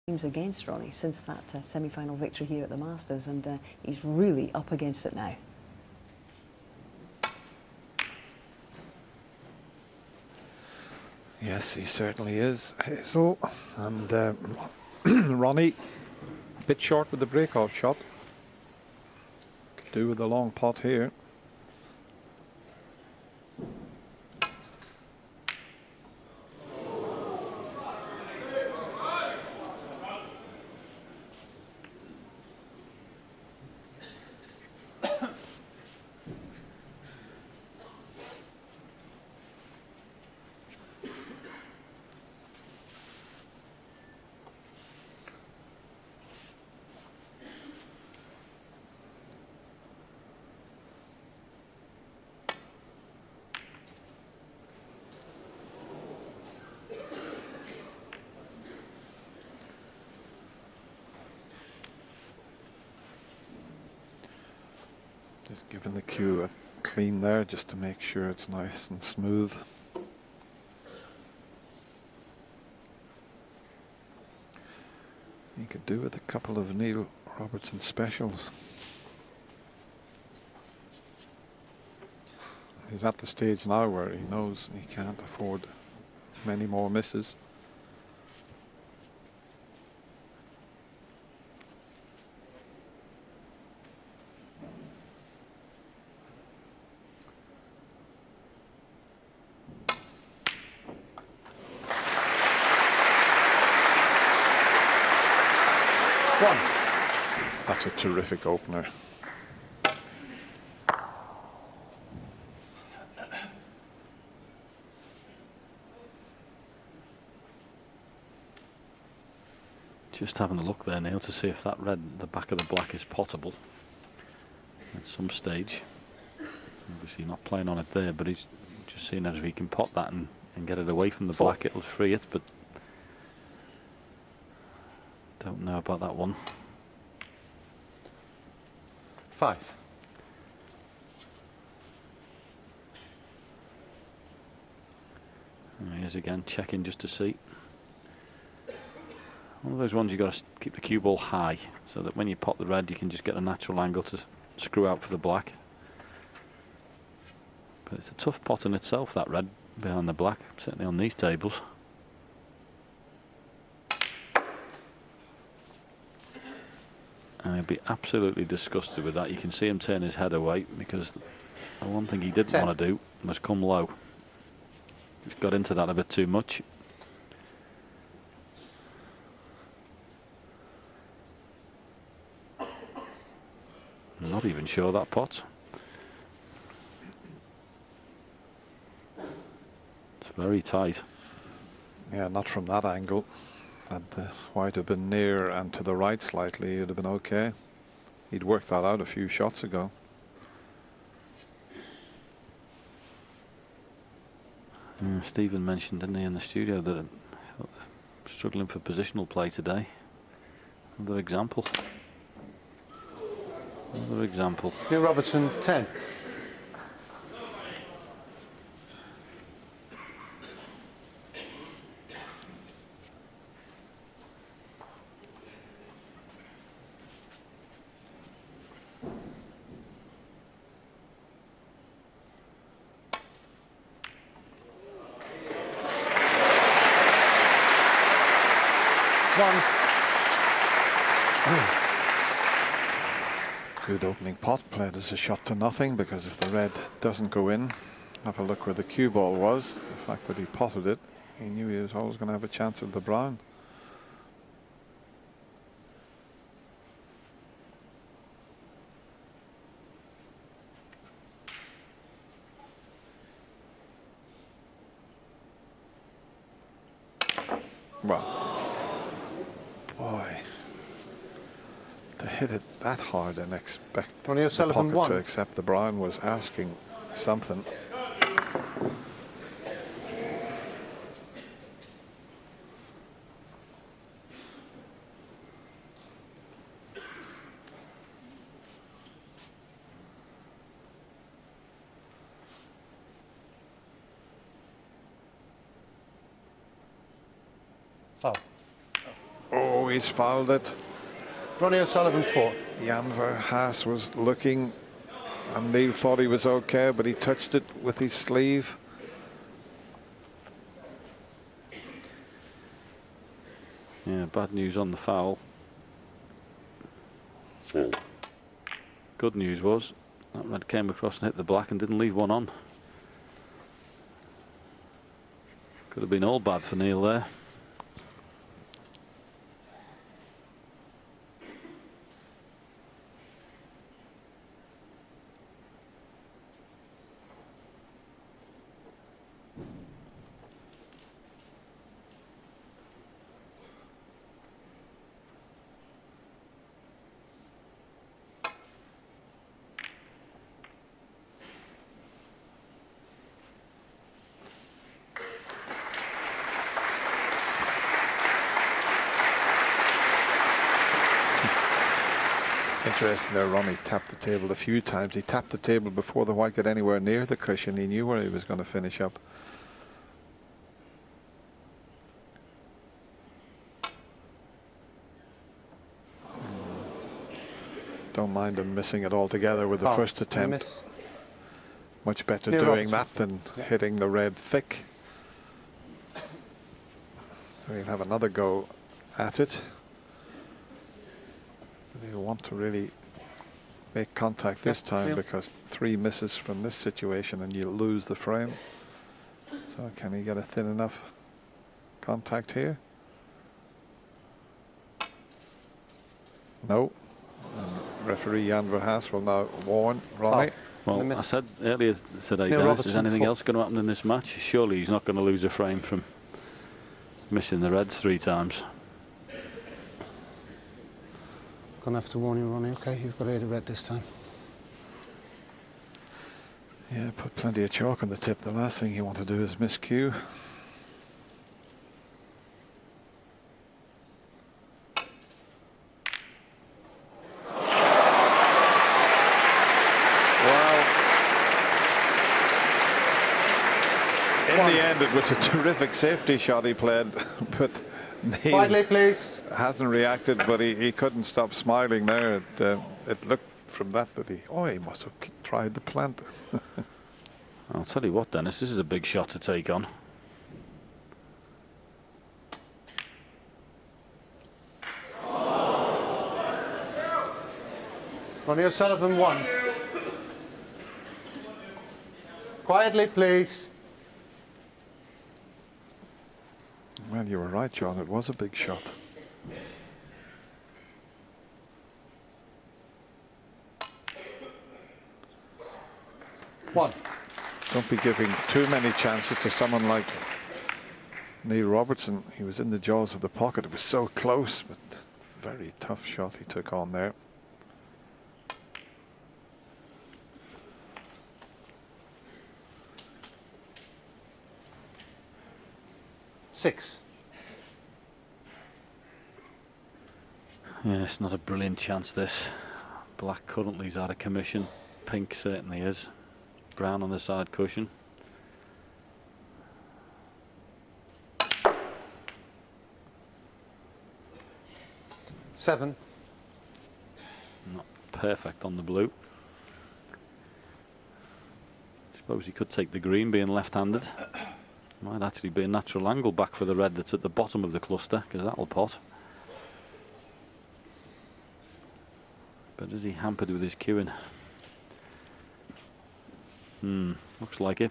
Games against Ronnie since that semi-final victory here at the Masters, and he's really up against it now. Yes, he certainly is, Hazel. And Ronnie, a bit short with the breakoff shot. Could do with a long pot here. Just giving the cue a clean there just to make sure it's nice and smooth. You could do with a couple of Neil Robertson specials. He's at the stage now where he knows he can't afford many more misses. That's a terrific opener. Just having a look there, Neil, to see if that red, the back of the black, is potable at some stage. Obviously not playing on it there, but he's just seeing that if he can pot that and get it away from the black, it'll free it, but don't know about that one. 5. There he is again, checking just to see. One of those ones you've got to keep the cue ball high, so that when you pot the red, you can just get a natural angle to screw out for the black. But it's a tough pot in itself, that red behind the black, certainly on these tables. And he'd be absolutely disgusted with that. You can see him turn his head away, because the one thing he didn't want to do was come low. He's got into that a bit too much. I'm not even sure that pot. It's very tight. Yeah, not from that angle. Had the white have been near and to the right slightly, it'd have been okay. He'd worked that out a few shots ago. Stephen mentioned, didn't he, in the studio, that struggling for positional play today. Another example. Another example. Neil Robertson, 10. Good opening pot, played as a shot to nothing, because if the red doesn't go in, have a look where the cue ball was. The fact that he potted it, he knew he was always going to have a chance of the brown. Well, boy, to hit it that hard and expect Ronnie the O'Sullivan, pocket 1. to accept the brown was asking something. Foul. Oh, he's fouled it. Ronnie O'Sullivan 4. Jan Verhaas was looking, and Neil thought he was okay, but he touched it with his sleeve. Yeah, bad news on the foul. Good news was that red came across and hit the black and didn't leave one on. Could have been all bad for Neil there. Interesting there, Ronnie tapped the table a few times. He tapped the table before the white got anywhere near the cushion. He knew where he was going to finish up. Don't mind him missing it altogether with the first attempt. Miss. Much better Neil doing Roberton. that than hitting the red thick. We'll have another go at it. They'll want to really make contact this time, because 3 misses from this situation and you lose the frame. So can he get a thin enough contact here? No. And referee Jan Verhaas will now warn Ronnie. Well, I said earlier today, Dennis, is anything else going to happen in this match? Surely he's not going to lose a frame from missing the reds 3 times. Gonna have to warn you, Ronnie. Okay, you've got 8 red this time. Yeah, put plenty of chalk on the tip. The last thing you want to do is miss cue. In the end, it was a terrific safety shot he played, but Neil Quietly, please. hasn't reacted, but he couldn't stop smiling there. It looked from that he must have tried the plant. I'll tell you what, Dennis, this is a big shot to take on. Ronnie O'Sullivan 1. Quietly, please. Well, you were right, John. It was a big shot. One. Don't be giving too many chances to someone like Neil Robertson. He was in the jaws of the pocket. It was so close, but very tough shot he took on there. Six. Yeah, it's not a brilliant chance, this. Black currently is out of commission. Pink certainly is. Brown on the side cushion. Seven. Not perfect on the blue. Suppose he could take the green, being left-handed. Might actually be a natural angle back for the red that's at the bottom of the cluster, because that'll pot. But is he hampered with his cueing? Looks like it.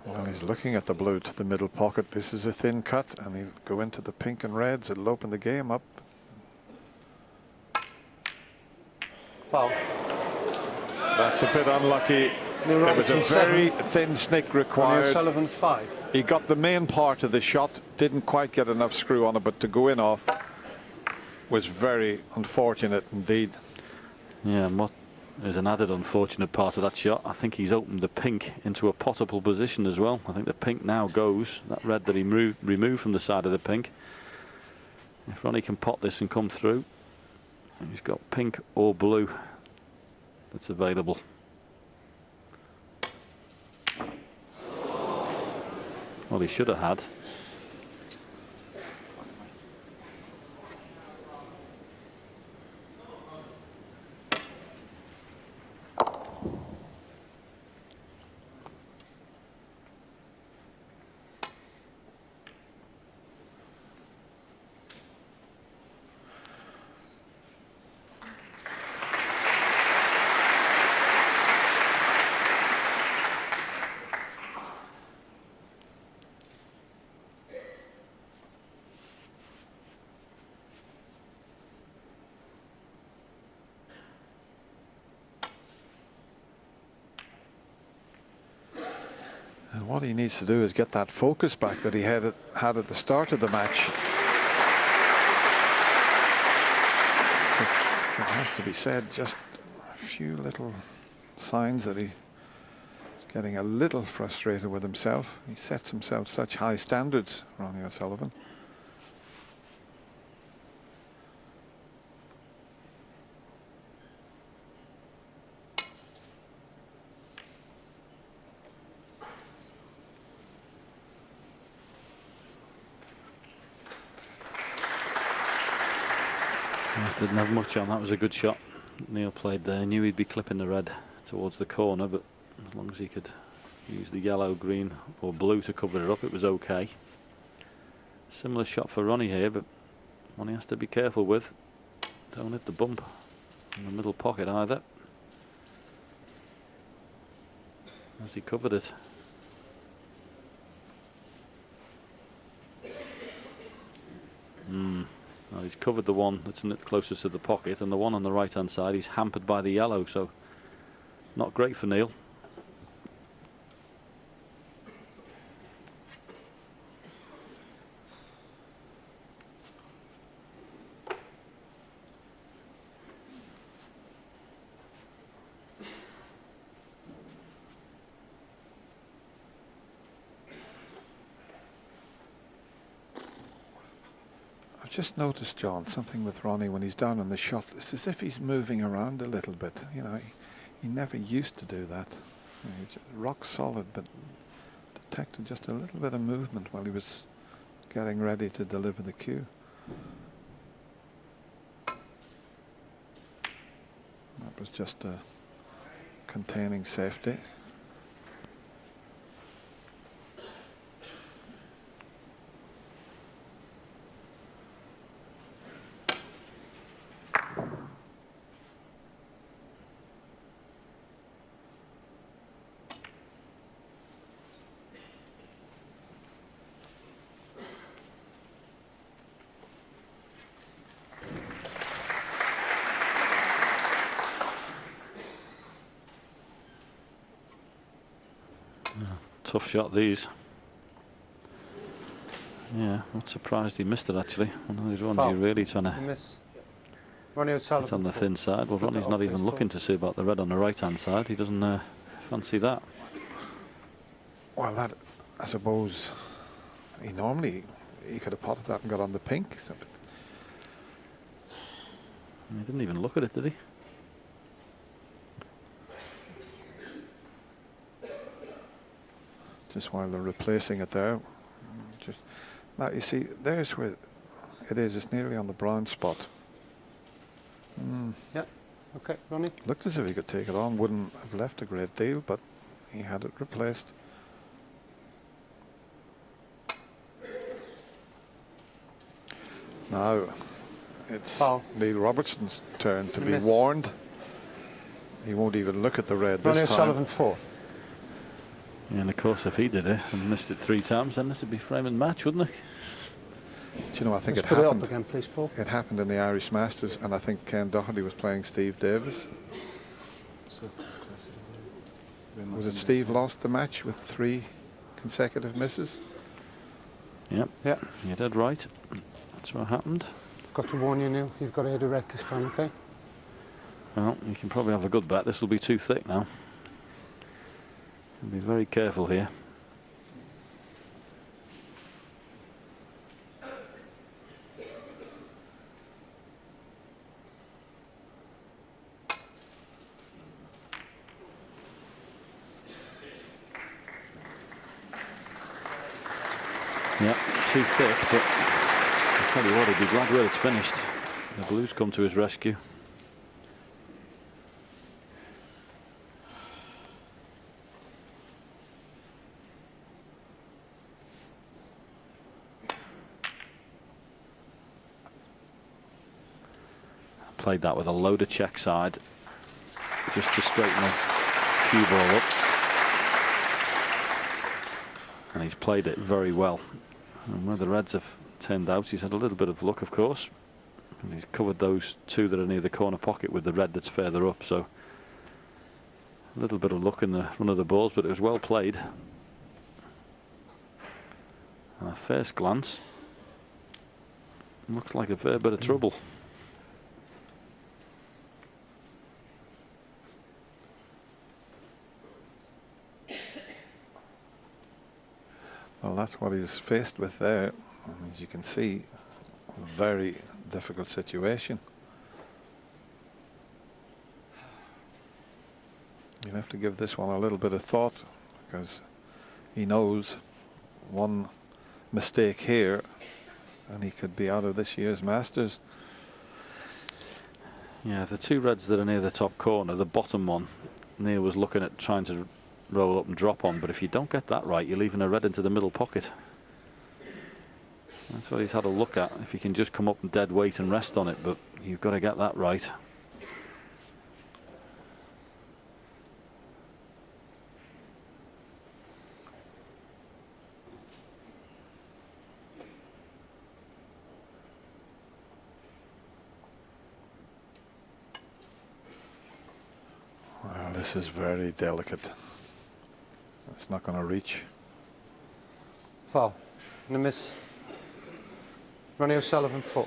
Well, he's looking at the blue to the middle pocket. This is a thin cut, and he'll go into the pink and reds. It'll open the game up. Foul. That's a bit unlucky. Neil There was a Robertson, very 7. thin snick Ronnie required. O'Sullivan 5. He got the main part of the shot, didn't quite get enough screw on it, but to go in off was very unfortunate indeed. Yeah, and what is an added unfortunate part of that shot, I think he's opened the pink into a potable position as well. I think the pink now goes, that red that he removed from the side of the pink. If Ronnie can pot this and come through, he's got pink or blue that's available. Well, he should have had. And what he needs to do is get that focus back that he had at the start of the match. It has to be said, just a few little signs that he's getting a little frustrated with himself. He sets himself such high standards, Ronnie O'Sullivan. Didn't have much on. That was a good shot Neil played there. Knew he'd be clipping the red towards the corner, but as long as he could use the yellow, green or blue to cover it up, it was okay. Similar shot for Ronnie here, but one he has to be careful with. Don't hit the bump in the middle pocket either, as he covered it. Well, he's covered the one that's closest to the pocket, and the one on the right hand side he's hampered by the yellow, so not great for Neil. I've just noticed, John, something with Ronnie when he's down on the shot. It's as if he's moving around a little bit. You know, he never used to do that. You know, he's rock solid, but detected just a little bit of movement while he was getting ready to deliver the cue. That was just a containing safety. Tough shot, these. Yeah, not surprised he missed it actually. One of these ones you're really trying to miss. Ronnie O'Sullivan. It's on the thin side. Well, Ronnie's not even looking to see about the red on the right hand side. He doesn't fancy that. Well, that, I suppose, he could have potted that and got on the pink. So. He didn't even look at it, did he? Just while they're replacing it there. Just now, you see, there's where it is. It's nearly on the brown spot. Yeah. Okay, Ronnie. Looked as if he could take it on. Wouldn't have left a great deal, but he had it replaced. Now it's Neil Robertson's turn to be warned. He won't even look at the red Ronnie this time. O'Sullivan 4. Yeah, and of course, if he did it and missed it 3 times, then this would be frame and match, wouldn't it? Do you know, I think Let's it put happened. It up again, please, Paul. It happened in the Irish Masters, and I think Ken Doherty was playing Steve Davis. Was it Steve lost the match with 3 consecutive misses? Yep. Yeah. You're dead right. That's what happened. I've got to warn you, Neil. You've got to hit a red this time, okay? Well, you can probably have a good bet. This will be too thick now. Be very careful here. Yeah, too thick, but I'll tell you what, he'd be glad when it's finished. The blues come to his rescue. Played that with a load of check side, just to straighten the cue ball up. And he's played it very well. And where the Reds have turned out, he's had a little bit of luck, of course. And he's covered those two that are near the corner pocket with the red that's further up. So a little bit of luck in the run of the balls, but it was well played. And at first glance, looks like a fair bit of trouble. Well, that's what he's faced with there. And as you can see, a very difficult situation. You'll have to give this one a little bit of thought, because he knows one mistake here and he could be out of this year's Masters. Yeah, the two Reds that are near the top corner, the bottom one, Neil was looking at trying to roll up and drop on, but if you don't get that right, you're leaving a red into the middle pocket. That's what he's had a look at, if you can just come up and dead weight and rest on it, but you've got to get that right. Well, this is very delicate. It's not going to reach. Foul. And a miss. Ronnie O'Sullivan, 4.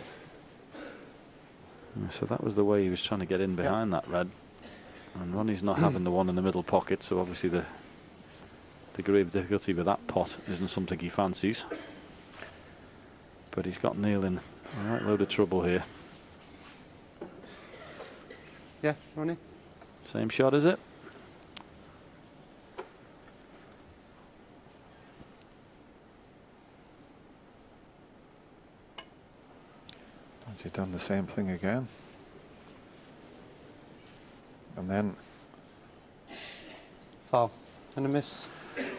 So that was the way he was trying to get in behind that red. And Ronnie's not having the one in the middle pocket, so obviously the degree of difficulty with that pot isn't something he fancies. But he's got Neil in a right load of trouble here. Yeah, Ronnie. Same shot, is it? Has he done the same thing again? And then, Foul. And a miss.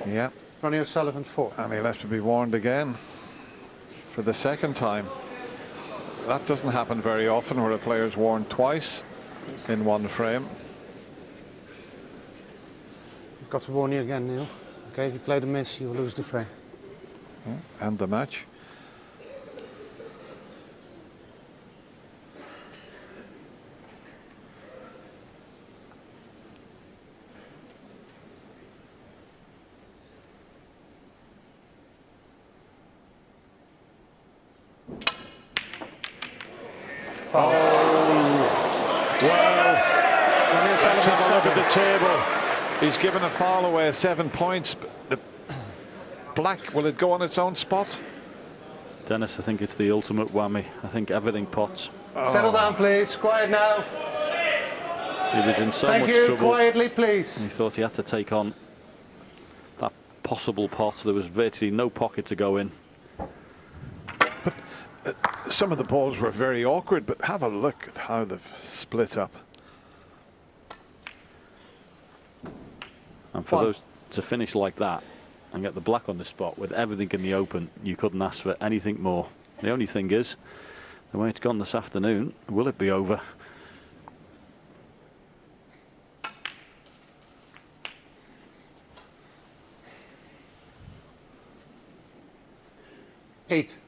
yeah, Ronnie O'Sullivan, 4. and he'll have to be warned again for the second time. That doesn't happen very often, where a player's warned twice in one frame. We've got to warn you again, Neil. Okay, if you play the miss, you will lose the frame. Yeah, and the match. Let's have a look at the table. He's given a foul away, 7 points. The black, will it go on its own spot? Dennis, I think it's the ultimate whammy. I think everything pots. Settle down, please. Quiet now. He was in so Thank much you. trouble. Quietly, please. He thought he had to take on that possible pot. There was virtually no pocket to go in. But some of the balls were very awkward, but have a look at how they've split up. And for those to finish like that and get the black on the spot with everything in the open, you couldn't ask for anything more. The only thing is, the way it's gone this afternoon, will it be over? Eight.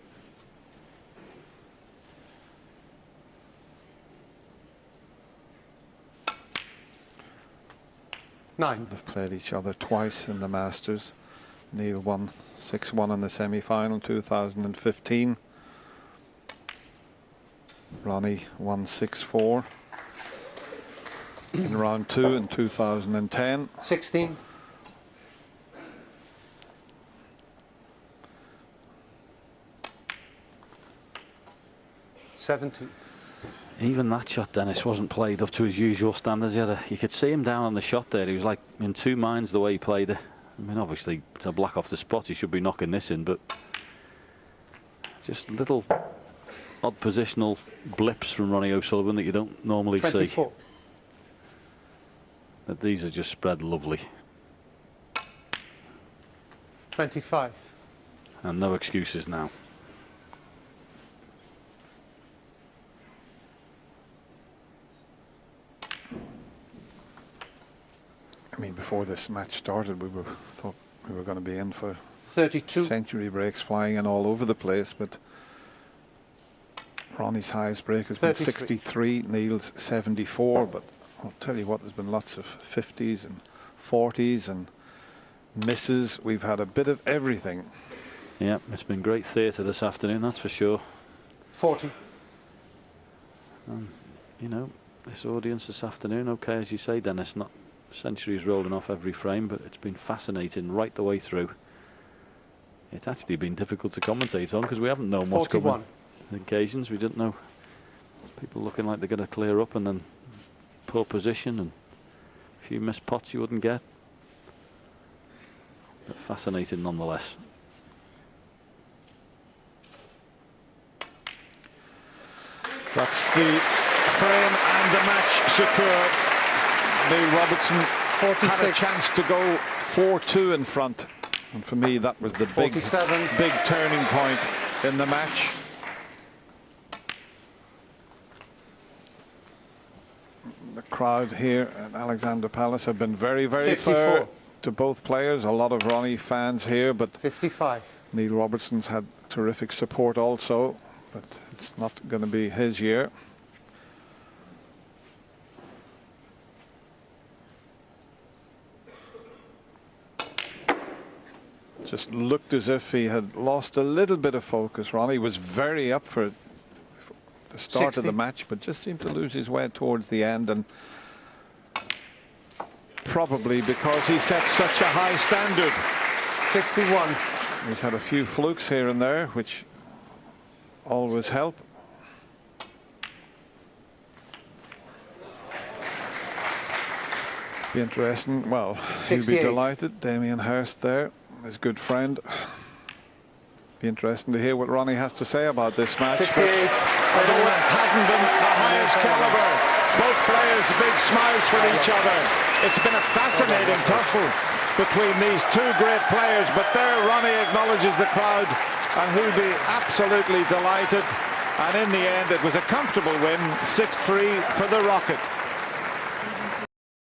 Nine. They've played each other twice in the Masters. Neil won 6-1 in the semi-final 2015. Ronnie won 6-4 in round 2 in 2010. 16. $17. Even that shot, Dennis, wasn't played up to his usual standards. You could see him down on the shot there. He was like in two minds the way he played it. I mean, obviously, to black off the spot, he should be knocking this in, but Just little odd positional blips from Ronnie O'Sullivan that you don't normally 24. see. But these are just spread lovely. 25. And no excuses now. I mean, before this match started, we thought we were going to be in for 32. century breaks flying in all over the place, but Ronnie's highest break has been 63, Neil's 74, but I'll tell you what, there's been lots of 50s and 40s and misses. We've had a bit of everything. Yeah, it's been great theatre this afternoon, that's for sure. 40. You know, this audience this afternoon, okay, as you say, Dennis, not centuries rolling off every frame, but it's been fascinating right the way through. It's actually been difficult to commentate on because we haven't known what's 41. coming. On occasions we didn't know. People looking like they're going to clear up and then poor position and a few missed pots you wouldn't get. But fascinating nonetheless. That's the frame and the match secure. Neil Robertson 46. had a chance to go 4-2 in front, and for me that was the big 47. big turning point in the match. The crowd here at Alexander Palace have been very, very 54. fair to both players. A lot of Ronnie fans here, but 55. Neil Robertson's had terrific support also, but it's not going to be his year. Just looked as if he had lost a little bit of focus. Ronnie was very up for the start 60. of the match, but just seemed to lose his way towards the end, and probably because he set such a high standard. 61. He's had a few flukes here and there, which always help. Be interesting. Well, he'll be 68. delighted. Damien Hirst there, his good friend. Be interesting to hear what Ronnie has to say about this match. 68. Although it hasn't been the highest caliber, both players big smiles for each other. It's been a fascinating tussle between these two great players, but there Ronnie acknowledges the crowd and he'll be absolutely delighted. And in the end it was a comfortable win, 6-3 for the Rocket.